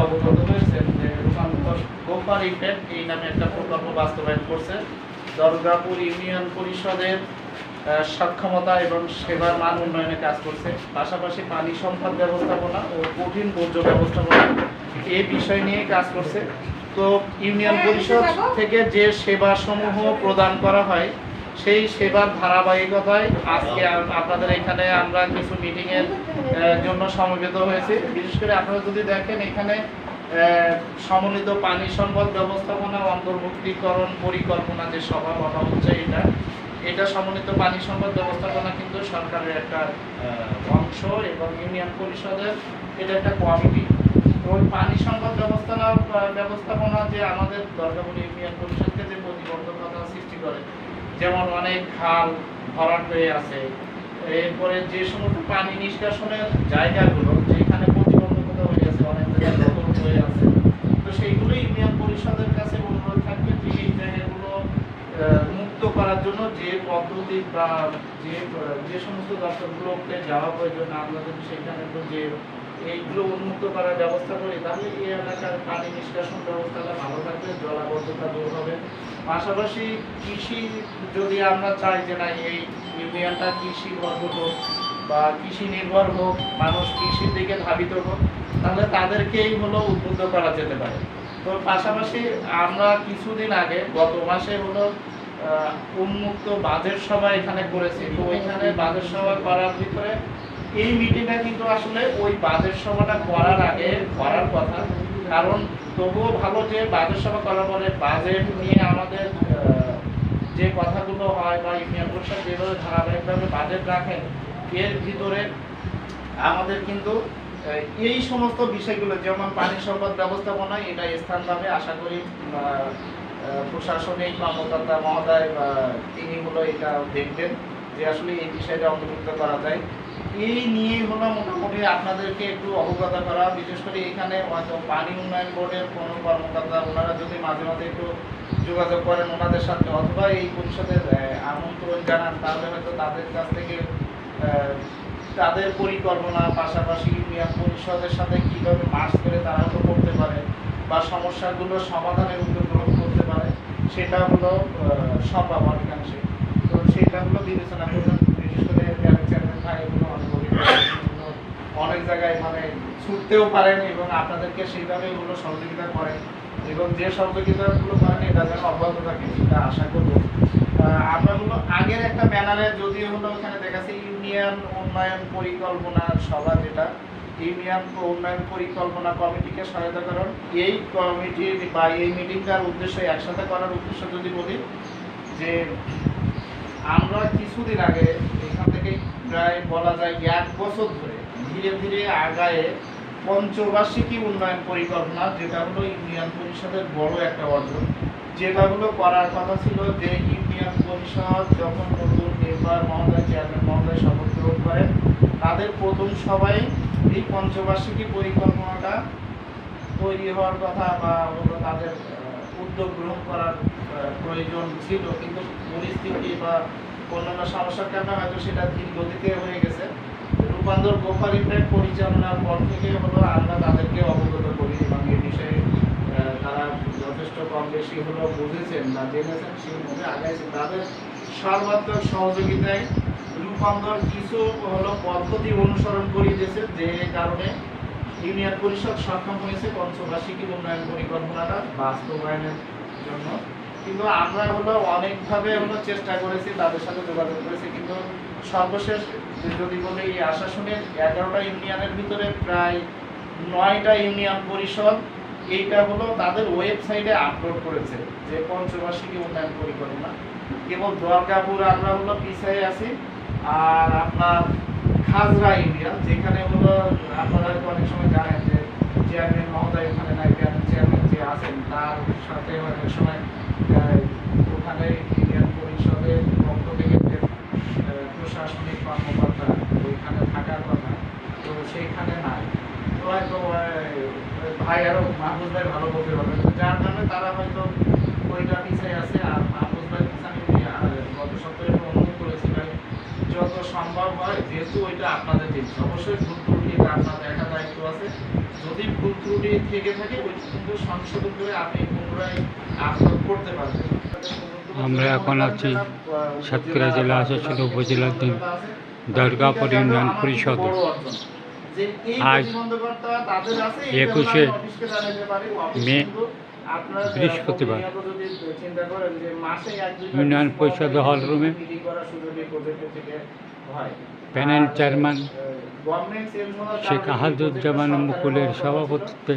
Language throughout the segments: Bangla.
অবগত হয়েছেন যে রূপান্তর গোপার ইফেক্ট এই নামে একটা প্রকল্প বাস্তবায়ন করছে দুর্গাপুর ইউনিয়ন পরিষদের সক্ষমতা এবং সেবার মান উন্নয়নে কাজ করছে। পাশাপাশি পানি সম্পদ ব্যবস্থাপনা ও কঠিন বর্জ্য ব্যবস্থাপনা এই বিষয় নিয়ে কাজ করছে। তো ইউনিয়ন পরিষদ থেকে যে সেবা সমূহ প্রদান করা হয় সেই সেবার ধারাবাহিকতায় আজকে আপনাদের এখানে আমরা কিছু মিটিংয়ের জন্য সমবেত হয়েছি। বিশেষ করে আপনারা যদি দেখেন এখানে সমন্বিত পানি সম্পদ ব্যবস্থাপনা অন্তর্ভুক্তিকরণ পরিকল্পনা যে সভা বলা হচ্ছে এটা সমন্বিত পানি সম্পদ ব্যবস্থাপনা কিন্তু সরকারের একটা অংশ এবং ইউনিয়ন পরিষদের এটা একটা কমিটি। তো ওই পানি সম্পদ ব্যবস্থাপনা যে আমাদের দুর্গাপুর ইউনিয়ন পরিষদকে যে প্রতিবন্ধকতা সৃষ্টি করে, যেমন অনেক খাল ভরাট হয়ে আছে, এরপরে যে সমস্ত পানি নিষ্কাশনের জায়গাগুলো যেখানে প্রতিবন্ধকতা হয়ে আছে, অনেক জায়গায় দখল হয়ে আছে, তো সেইগুলো ইউনিয়ন পরিষদের কাছে অনুরোধ থাকবে যে এই জায়গাগুলো মুক্ত করার জন্য যে পদ্ধতি বা যে সমস্ত দপ্তরগুলোকে যাওয়া প্রয়োজন, আমরা যদি সেখানে যে এইগুলো উন্মুক্ত করার ব্যবস্থা করি তাহলে এই এলাকার পানি নিষ্কাশন ব্যবস্থাটা ভালো থাকবে, জলাবদ্ধতা দূর হবে। পাশাপাশি কৃষি যদি আমরা চাই যে না এই ইউনিয়নটা কৃষি হোক বা কৃষি নির্ভর হোক, মানুষ কৃষির দিকে ধাবিত হোক, তাহলে তাদেরকেই উদ্বুদ্ধ করা যেতে পারে। তো পাশাপাশি আমরা কিছুদিন আগে গত মাসে উন্মুক্ত বাজেট সভা এখানে করেছি। তো ওইখানে বাজেট সভা করার ভিতরে এই মিটিংটা কিন্তু আসলে ওই বাজেট সভাটা করার আগে করার কথা, কারণ তবুও ভালো যে বাজেট সভা করার পরে বাজেট নিয়ে আমাদের যে কথাগুলো হয় বা ইউনিয়ন পরিষদ যেভাবে ধারাবাহিকভাবে বাজেট রাখেন, এর ভিতরে আমাদের কিন্তু এই সমস্ত বিষয়গুলো যেমন পানি সম্পদ ব্যবস্থাপনা এটা স্থানভাবে আশা করি প্রশাসনিক কর্মকর্তা মহোদয় তিনি এটা দেখবেন যে আসলে এই বিষয়টা অন্তর্ভুক্ত করা যায়। এই নিয়ে মোটামুটি আপনাদেরকে একটু অবগত করা। বিশেষ করে এখানে হয়তো পানি উন্নয়ন বোর্ডের কোনো কর্মকর্তা ওনারা যদি মাঝে মাঝে একটু যোগাযোগ করেন ওনাদের সাথে, অথবা এই পরিষদের আমন্ত্রণ জানান, তাহলে হয়তো তাদের কাছ থেকে তাদের পরিকল্পনা পাশাপাশি ইউনিয়ন পরিষদের সাথে কীভাবে মার্চ করে তারা করতে পারে বা সমস্যাগুলো সমাধানের উদ্যোগ গ্রহণ করতে পারে, সেটা সম্ভব অনেকাংশে। তো সেটা বিবেচনা করবেন। বিশেষ করে চেয়ারম্যান ভাই অনেক জায়গায় ছুটতেও পারেন এবং আপনাদেরকে সেইভাবে সহযোগিতা করেন এবং যে সহযোগিতাগুলো করেন এটা যেন অব্যাহত থাকে সেটা আশা করব। আমরা আগের একটা ব্যানারে যদিও ওখানে দেখাচ্ছে ইউনিয়ন উন্নয়ন পরিকল্পনার সভা, যেটা ইউনিয়ন উন্নয়ন পরিকল্পনা কমিটিকে সহায়তা করার, এই কমিটির বা এই মিটিংটার উদ্দেশ্য একসাথে করার উদ্দেশ্য যদি বলি যে আমরা কিছুদিন আগে এখান থেকে প্রায় বলা যায় 1 বছর ধরে ধীরে ধীরে আগায়ে পঞ্চবার্ষিকী উন্নয়ন পরিকল্পনা, যেটা ইউনিয়ন পরিষদের বড় একটা অর্জন, যেটা করার কথা ছিল যে ইউনিয়ন পরিষদ যখন নতুন মেম্বার মহোদয় চেয়ারম্যান মহোদয় শপথ গ্রহণ করেন তাদের প্রথম সভায় এই পঞ্চবার্ষিকী পরিকল্পনাটা তৈরি হওয়ার কথা বা তাদের উদ্যোগ গ্রহণ করার প্রয়োজন ছিল, কিন্তু পরিস্থিতি বা অন্যান্য সমস্যার কারণে হয়তো সেটা ধীর গতিতে হয়ে গেছে। রূপান্তর গোপার ইফেক্ট পরিচালনার পর থেকে আমরা তাদেরকে অবগত করি এবং এই বিষয়ে তারা যথেষ্ট কম বেশি বুঝেছেন বা জেনেছেন, সেই মধ্যে আগাইছেন। তাদের সর্বাত্মক সহযোগিতায় রূপান্তর কিছু পদ্ধতি অনুসরণ করিয়ে দিয়েছে, যে কারণে ইউনিয়ন পরিষদ সক্ষম হয়েছে পঞ্চবার্ষিকী উন্নয়ন পরিকল্পনাটা বাস্তবায়নের জন্য। কিন্তু আমরা অনেকভাবে চেষ্টা করেছি, তাদের সাথে যোগাযোগ করেছি, কিন্তু সর্বশেষ যদি বলি এই আশাশুনের 11টা ইউনিয়নের ভিতরে প্রায় 9টা ইউনিয়ন পরিষদ এইটা তাদের ওয়েবসাইটে আপলোড করেছে যে পঞ্চবার্ষিকী উন্নয়ন পরিকল্পনা। কেবল দুর্গাপুর আমরা পিছিয়ে আছি। আর আপনার খাজরা ইউনিয়ন, যেখানে আপনারা অনেক সময় জানেন যে চেয়ারম্যান মহোদয় ওখানে নাই, চেয়ারম্যান যে আছেন তার সাথে অনেক সময় ওখানে ইউনিয়ন পরিষদের পক্ষ থেকে যে প্রশাসনিক কর্মকর্তা ওইখানে থাকার কথা, তো সেইখানে নাই। তো হয়তো ভাই আরো মাহবুব ভাই ভালো বলতে পারবেন, যার কারণে তারা হয়তো ওইটা পিছিয়ে আছে। আর মাহবুব ভাই গত সপ্তাহে অনুরোধ করেছি ভাই যত সম্ভব হয়, যেহেতু ওইটা আপনাদের জিনিস, অবশ্যই ভুল ত্রুটি আপনার দেখা দায়িত্ব আছে, যদি ভুল ত্রুটি থেকে থাকে ওই কিন্তু সংশোধন করে আপনি পুনরায় আপলোড করতে পারবেন। আমরা এখন আছি সাতক্ষীরা জেলা আসানসোল উপজেলাধীন দুর্গাপুর ইউনিয়ন পরিষদে। আজ 21শে মে বৃহস্পতিবার ইউনিয়ন পরিষদ হল রুমে প্যানেল চেয়ারম্যান শেখ আহাদুজ্জামান মুকুলের সভাপতিত্বে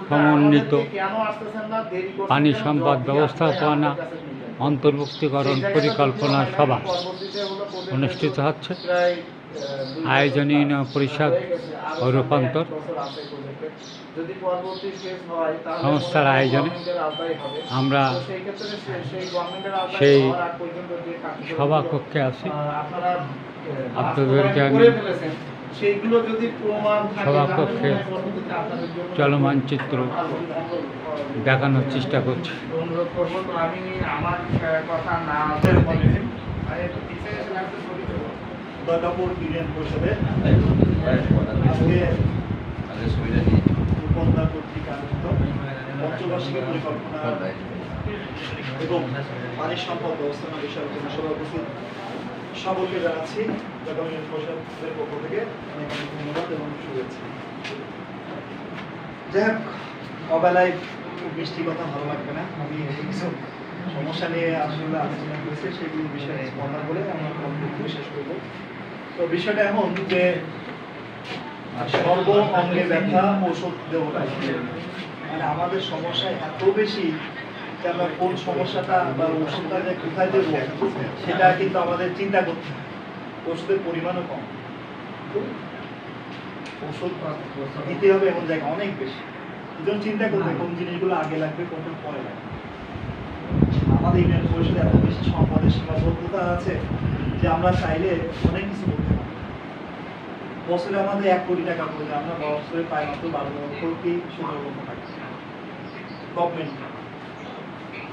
সমন্বিত পানি সম্পদ ব্যবস্থাপনা অন্তর্ভুক্তিকরণ পরিকল্পনা সভা অনুষ্ঠিত হচ্ছে। আয়োজনে ইউনিয়ন পরিষদ ও রূপান্তর সংস্থার আয়োজনে আমরা সেই সভাকক্ষে আছি। আপনাদেরকে আমি সভাকক্ষে চলমান চিত্র দেখানোর চেষ্টা করছি। আমি আমার কথা না দুর্গাপুর ইউনিয়ন পরিষদের আজকে উপজেলা কর্তৃক আয়োজিত পঞ্চবার্ষিকী পরিকল্পনা এবং পানি সম্পদ ব্যবস্থাপনা বিষয়ক সভা উপস্থিত সকলকে জানাচ্ছি দুর্গাপুর ইউনিয়ন পরিষদের পক্ষ থেকে অনেক অনেক ধন্যবাদ এবং শুভেচ্ছা। যাই হোক, অবেলায় খুব মিষ্টি কথা ভালো লাগবে না। আমি কিছু সমস্যা নিয়ে আসলে আলোচনা করেছি, সেগুলো বিষয়ে স্পর্ধা বলে আমার বক্তব্য শেষ করবো। তো বিষয়টা এমন যে সর্ব অঙ্গে ব্যথা ওষুধ দেওয়া, মানে আমাদের সমস্যা এত বেশি যে আমরা কোন সমস্যাটা বা ওষুধটা যে কোথায় দেবো সেটা কিন্তু আমাদের চিন্তা করতে হয়। ওষুধের পরিমাণও কম, ওষুধ দিতে হবে এমন জায়গা অনেক বেশি, এই জন্য চিন্তা করতে কোন জিনিসগুলো আগে লাগবে কোনটা পরে লাগবে। আমাদের ইউনিয়ন পরিষদে এত বেশি সম্পদের সীমাবদ্ধতা আছে যে আমরা চাইলে অনেক কিছু করতে পারি। বছরে আমাদের 1 কোটি টাকা পড়ে, আমরা বছরে পাই মাত্র 12 লক্ষ কি 16 লক্ষ টাকা গভর্নমেন্ট,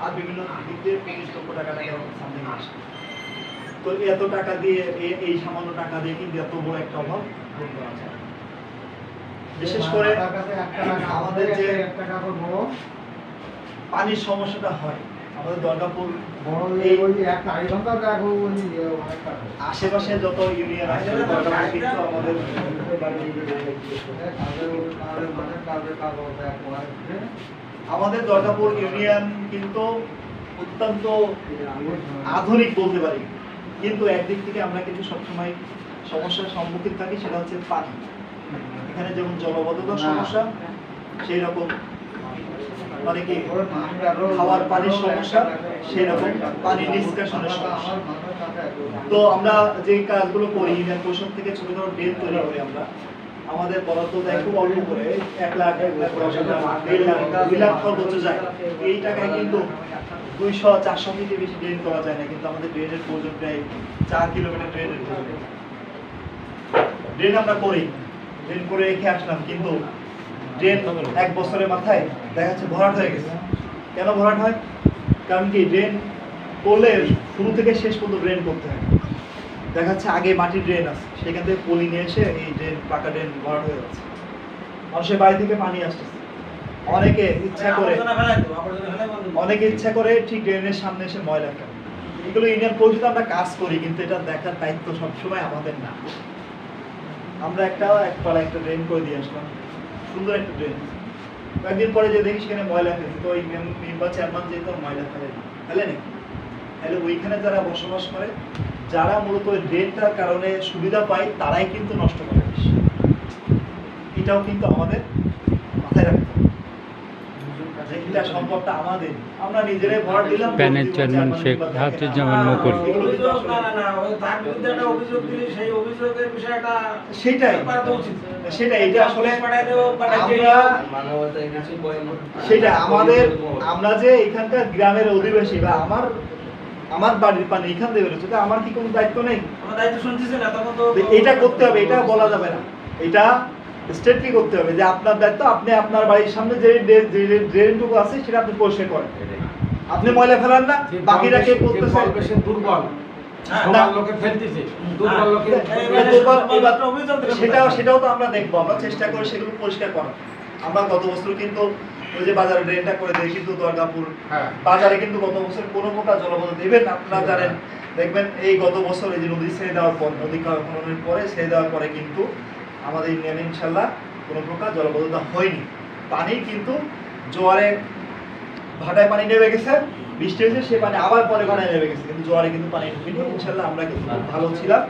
আর বিভিন্ন দিক দিয়ে 25 লক্ষ টাকা সামথিং আসে। তো এত টাকা দিয়ে এই সামান্য টাকা দিয়ে কিন্তু এত বড় একটা অভাব পূরণ করা যায়। বিশেষ করে আমাদের যে পানির সমস্যাটা হয় আমাদের দুর্গাপুর আশেপাশে যত ইউনিয়ন আছে কিন্তু আমাদের দুর্গাপুর ইউনিয়ন কিন্তু অত্যন্ত আধুনিক বলতে পারি, কিন্তু একদিক থেকে আমরা কিন্তু সবসময় সমস্যার সম্মুখীন থাকি, সেটা হচ্ছে পানি। এখানে যেমন জলবদ্ধতার সমস্যা, সেই রকম মানে কি খাওয়ার পানির সমস্যা, সেই রকম পানি নিষ্কাশনের সমস্যা। তো আমরা যে কাজগুলো করি ইউনিয়ন পরিষদ থেকে ছোট ছোট ড্রেন তৈরি করি, আমরা আমাদের বরাদ্দ দেয় খুব অল্প করে 1 লাখ 1 লাখ 1.5 লাখ 2 লাখ খরচ যায়। এই টাকায় কিন্তু 200-400 ফিটে বেশি ড্রেন করা যায় না, কিন্তু আমাদের ড্রেনের প্রয়োজন প্রায় 4 কিলোমিটার ড্রেনের প্রয়োজন। ড্রেন আমরা করি, ড্রেন করে রেখে আসলাম, কিন্তু ড্রেন 1 বছরের মাথায় দেখা যাচ্ছে ভরাট হয়ে গেছে। কেন ভরাট হয়? কারণ কি ড্রেন করলে শুরু থেকে শেষ পর্যন্ত ড্রেন করতে হয়। দেখা যাচ্ছে আগে মাটির ড্রেন আছে, সেখান থেকে পলি নিয়ে এসে এই ড্রেন পাকা ড্রেন ভরাট হয়ে যাচ্ছে। মানুষের বাড়ি থেকে পানি আসতেছে, অনেকে ইচ্ছা করে ঠিক ড্রেনের সামনে এসে ময়লা ফেলে। এগুলো ইউনিয়ন পরিষদে আমরা কাজ করি, কিন্তু এটা দেখার দায়িত্ব সবসময় আমাদের না। আমরা একটা ড্রেন করে দিয়ে আসলাম, সুন্দর একটা ড্রেন। কয়েকদিন পরে যে দেখি সেখানে ময়লা ফেলছে, তো ওই মেম্বার চেয়ারম্যান যেহেতু ময়লা ফেলে নাকি তাহলে ওইখানে যারা বসবাস করে, যারা মূলত ওই ড্রেনটার কারণে সুবিধা পায়, তারাই কিন্তু নষ্ট করে। এটাও কিন্তু আমাদের মাথায় রাখতে হবে, এটা সম্পদটা আমাদের, আমরা নিজেরাই ভর দিলাম। প্যানেল চেয়ারম্যান শেখ আহাদুজ্জামান মুকুল সেটাই এটা আসলে সেটা আমাদের, আমরা যে এখানকার গ্রামের অধিবাসী বা আমার বাড়ির পানি এখান থেকে বেরোচ্ছে, আমার কি কোনো দায়িত্ব নেই? এটা করতে হবে, এটা বলা যাবে না, এটা স্টেটলি করতে হবে যে আপনার দায়িত্ব, আপনি আপনার বাড়ির সামনে যে ড্রেনটুকু আছে সেটা আপনি পরিষ্কার করেন। আপনি ময়লা ফেলান না, বাকিরা কে করতেছে? দুর্বল সবার লোকে ফেলতেছে, দুর্বল লোকে সেটাও তো আমরা দেখবো, আমরা চেষ্টা করি সেগুলো পরিষ্কার করা। আমরা গত বছর কিন্তু ওই যে বাজারে ড্রেনটা করে দেয়, কিন্তু দুর্গাপুর হ্যাঁ। বাজারে কিন্তু গত বছর কোনো প্রকার জলপথ দেবেন আপনারা জানেন। দেখবেন এই গত বছর এই যে নদী ছেড়ে দেওয়ার পর, নদী খননের পরে ছেড়ে দেওয়ার পরে কিন্তু আমাদের ইউনিয়নে ইনশাল্লাহ কোনো প্রকার জলবদ্ধতা হয়নি। পানি কিন্তু জোয়ারে ভাটায় পানি নেমে গেছে, বৃষ্টি হয়েছে, সে পানি আবার পরে ভাটায় নেমে গেছে, কিন্তু জোয়ারে কিন্তু পানি ঢুকেনি। ইনশাল্লাহ আমরা কিন্তু খুব ভালো ছিলাম।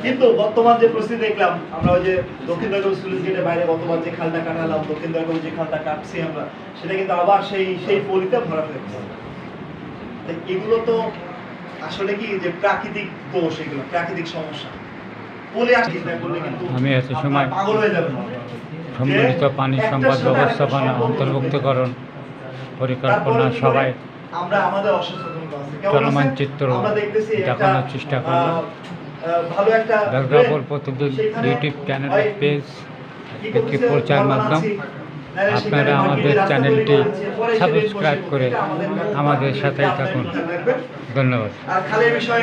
কিন্তু বর্তমান যে পরিস্থিতি দেখলাম, আমরা ওই যে দক্ষিণ দুর্গাপুর স্লুইস গেটের বাইরে গতবার যে খালটা কাটালাম, দক্ষিণ দুর্গাপুর যে খালটা কাটছি আমরা, সেটা কিন্তু আবার সেই পলিতে ভরা হয়ে গেছে। তো এগুলো তো আসলে কি যে প্রাকৃতিক দোষ, এগুলো প্রাকৃতিক সমস্যা। পলি আসতে করলে কিন্তু আমি এত সময় পাগল হয়ে যাবে। সম্মিলিত পানি সম্পদ ব্যবস্থাপনা অন্তর্ভুক্তকরণ পরিকল্পনা সবাই আমরা আমাদের অসচেতনতা আছে। কেমন চলমান আছে? চিত্র আমরা দেখতেছি একটা, দেখানোর চেষ্টা করলাম। ভালো একটা দুর্গাপুর প্রতিদিন সেখানে ইউটিউব চ্যানেল হয় পেজ কি একটি করতেছে? প্রচার ফল মাধ্যম। বানাচ্ছি, নাহলে সেখানে আপনারা আমাদের মার্কেটে রাস্তা চ্যানেলটি তৈরি করেছে, পরে সেদিন সাবস্ক্রাইব বসে করে এটা আমাদের সাথেই আপনাদের থাকুন। খেয়াল রাখবেন। ধন্যবাদ। আর খালের বিষয়ে